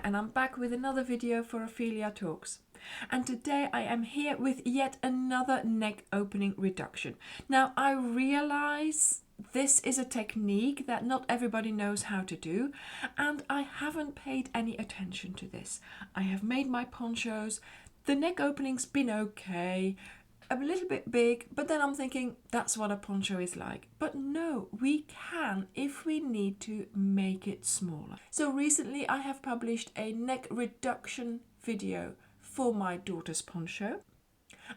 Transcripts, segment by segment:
and I'm back with another video for Ophelia Talks. And today I am here with yet another neck opening reduction. Now I realize this is a technique that not everybody knows how to do, and I haven't paid any attention to this. I have made my ponchos, the neck opening's been okay, a little bit big, but then I'm thinking that's what a poncho is like. But no, we can, if we need to, make it smaller. So recently I have published a neck reduction video for my daughter's poncho.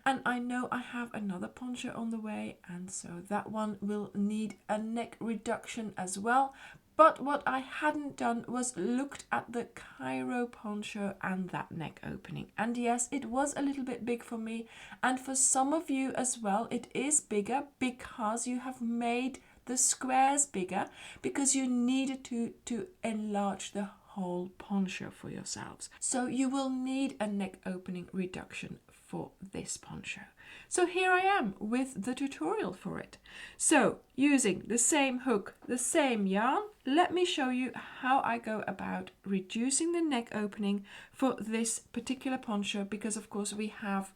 And I know I have another poncho on the way, and so that one will need a neck reduction as well. But what I hadn't done was looked at the Cairo Poncho and that neck opening. And yes, it was a little bit big for me. And for some of you as well, it is bigger because you have made the squares bigger because you needed to enlarge the whole poncho for yourselves. So you will need a neck opening reduction for this poncho. So here I am with the tutorial for it. So using the same hook, the same yarn, let me show you how I go about reducing the neck opening for this particular poncho, because of course we have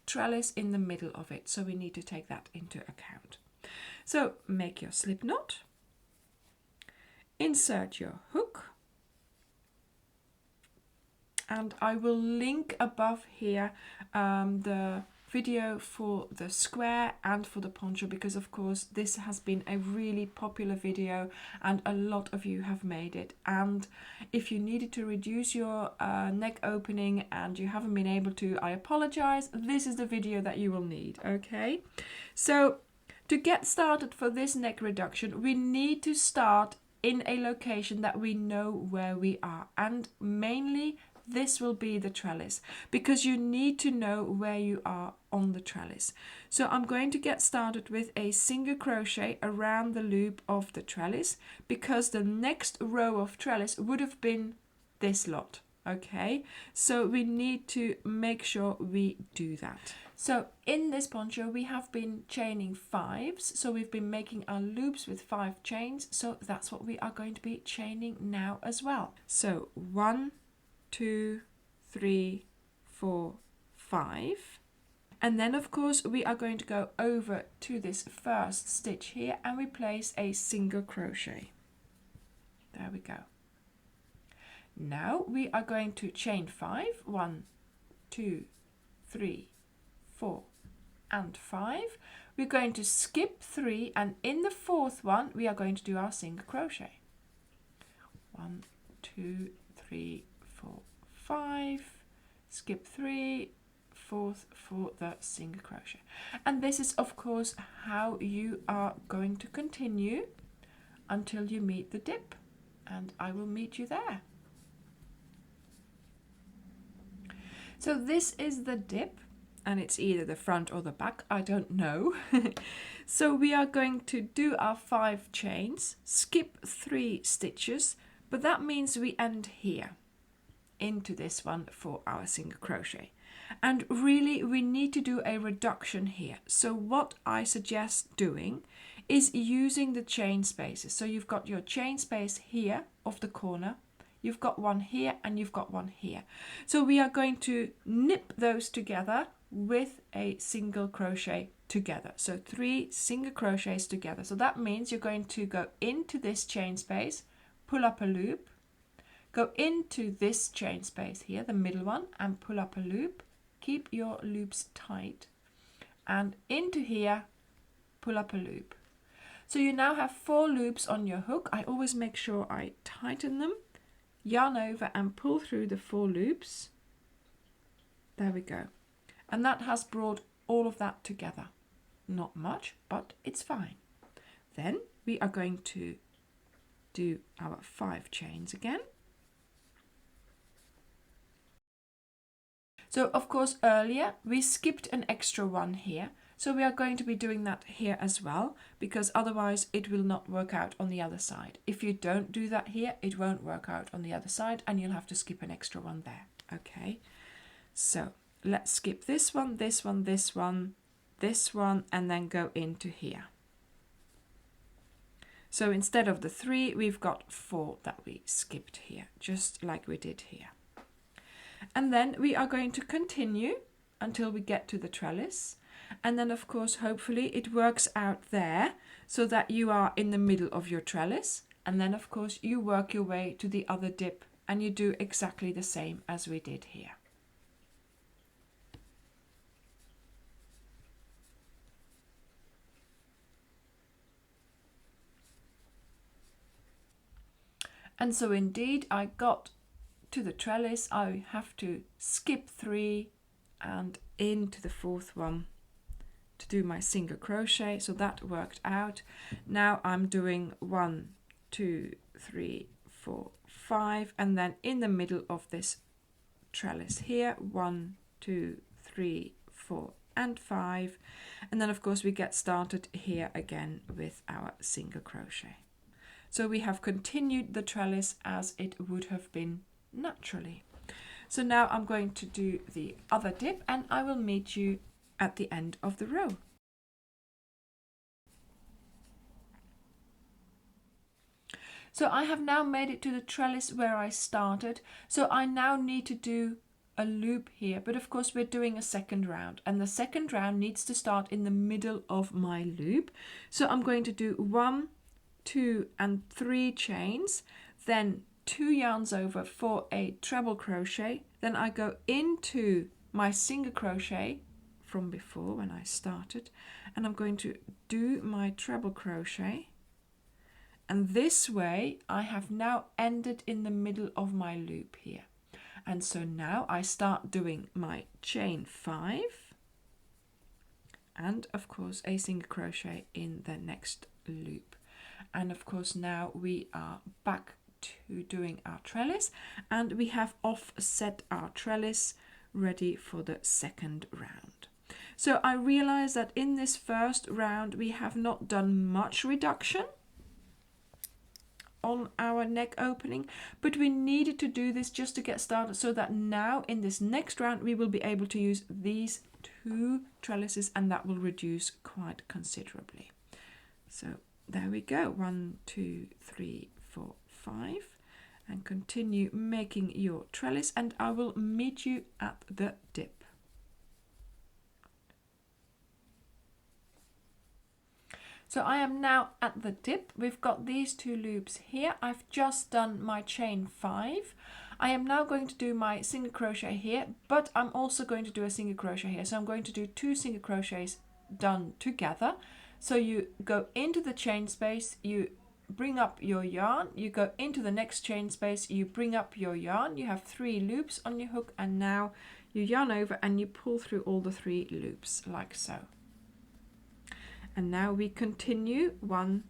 trellis in the middle of it, so we need to take that into account. So make your slip knot, insert your hook, and I will link above here the video for the square and for the poncho, because of course this has been a really popular video and a lot of you have made it. And if you needed to reduce your neck opening and you haven't been able to, I apologize, this is the video that you will need. Okay, so to get started for this neck reduction, we need to start in a location that we know where we are, and mainly this will be the trellis, because you need to know where you are on the trellis. So I'm going to get started with a single crochet around the loop of the trellis, because the next row of trellis would have been this lot. Okay, so we need to make sure we do that. So in this poncho we have been chaining fives, so we've been making our loops with 5 chains, so that's what we are going to be chaining now as well. So 1, 2, 3, 4, 5, and then of course we are going to go over to this first stitch here and we place a single crochet. There we go. Now we are going to chain 5, 1, 2, 3, 4 and 5. We're going to skip 3, and in the 4th one we are going to do our single crochet. 1, 2, 3, 4, 5, skip 3, 4th for the single crochet. And this is of course how you are going to continue until you meet the dip, and I will meet you there. So this is the dip, and it's either the front or the back, I don't know. So we are going to do our 5 chains, skip 3 stitches, but that means we end here into this one for our single crochet. And really we need to do a reduction here. So what I suggest doing is using the chain spaces. So you've got your chain space here of the corner, you've got one here, and you've got one here. So we are going to knit those together with a single crochet together. So 3 single crochets together. So that means you're going to go into this chain space, pull up a loop, go into this chain space here, the middle one, and pull up a loop. Keep your loops tight, and into here, pull up a loop. So you now have 4 loops on your hook. I always make sure I tighten them. Yarn over and pull through the 4 loops. There we go. And that has brought all of that together. Not much, but it's fine. Then we are going to do our 5 chains again. So of course earlier we skipped an extra one here, so we are going to be doing that here as well, because otherwise it will not work out on the other side. If you don't do that here, it won't work out on the other side and you'll have to skip an extra one there. Okay, so let's skip this one, this one, this one, this one, and then go into here. So instead of the 3, we've got 4 that we skipped here, just like we did here. And then we are going to continue until we get to the trellis. And then of course, hopefully it works out there so that you are in the middle of your trellis. And then of course you work your way to the other dip and you do exactly the same as we did here. And so indeed I got to the trellis. I have to skip 3 and into the 4th one to do my single crochet, so that worked out. Now I'm doing 1, 2, 3, 4, 5, and then in the middle of this trellis here 1, 2, 3, 4 and 5, and then of course we get started here again with our single crochet. So we have continued the trellis as it would have been naturally. So now I'm going to do the other dip and I will meet you at the end of the row. So I have now made it to the trellis where I started. So I now need to do a loop here, but of course we're doing a second round and the second round needs to start in the middle of my loop. So I'm going to do 1, 2 and 3 chains, then 2 yarns over for a treble crochet, then I go into my single crochet from before when I started, and I'm going to do my treble crochet, and this way I have now ended in the middle of my loop here. And so now I start doing my chain 5 and of course a single crochet in the next loop. And of course now we are back to doing our trellis and we have offset our trellis ready for the second round. So I realize that in this first round we have not done much reduction on our neck opening, but we needed to do this just to get started so that now in this next round we will be able to use these 2 trellises and that will reduce quite considerably. So there we go, 1, 2, 3, 4, 5, and continue making your trellis and I will meet you at the dip. So I am now at the dip. We've got these 2 loops here. I've just done my chain 5. I am now going to do my single crochet here, but I'm also going to do a single crochet here. So I'm going to do 2 single crochets done together. So you go into the chain space, you bring up your yarn, you go into the next chain space, you bring up your yarn, you have 3 loops on your hook, and now you yarn over and you pull through all the 3 loops like so. And now we continue 1,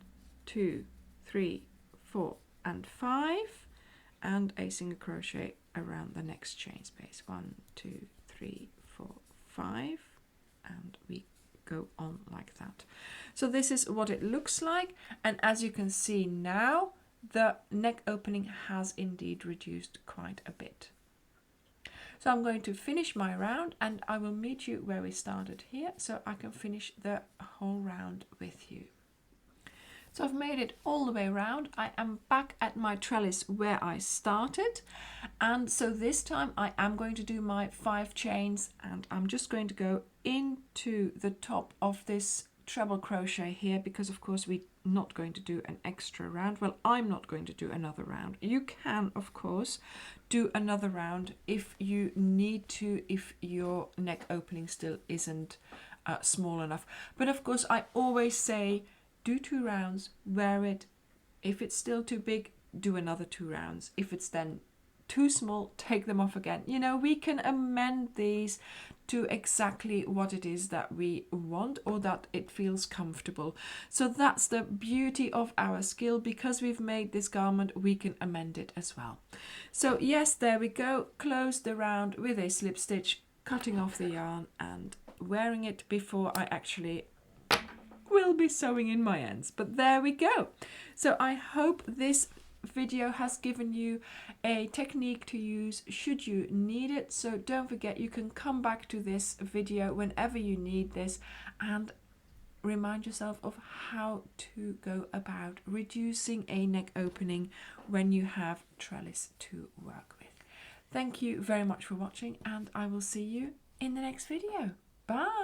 2, 3, 4 and 5 and a single crochet around the next chain space. 1, 2, 3, 4, 5 and we go on like that. So this is what it looks like, and as you can see now the neck opening has indeed reduced quite a bit. So I'm going to finish my round and I will meet you where we started here so I can finish the whole round with you. So I've made it all the way around. I am back at my trellis where I started, and so this time I am going to do my 5 chains and I'm just going to go into the top of this treble crochet here because of course we're not going to do an extra round. Well, I'm not going to do another round. You can of course do another round if you need to, if your neck opening still isn't small enough, but of course I always say do 2 rounds, wear it. If it's still too big, do another 2 rounds. If it's then too small, take them off again. You know, we can amend these to exactly what it is that we want or that it feels comfortable. So that's the beauty of our skill. Because we've made this garment, we can amend it as well. So yes, there we go. Close the round with a slip stitch, cutting off the yarn and wearing it before I actually will be sewing in my ends. But there we go. So I hope this video has given you a technique to use should you need it. So don't forget, you can come back to this video whenever you need this, and remind yourself of how to go about reducing a neck opening when you have trellis to work with. Thank you very much for watching, and I will see you in the next video. Bye!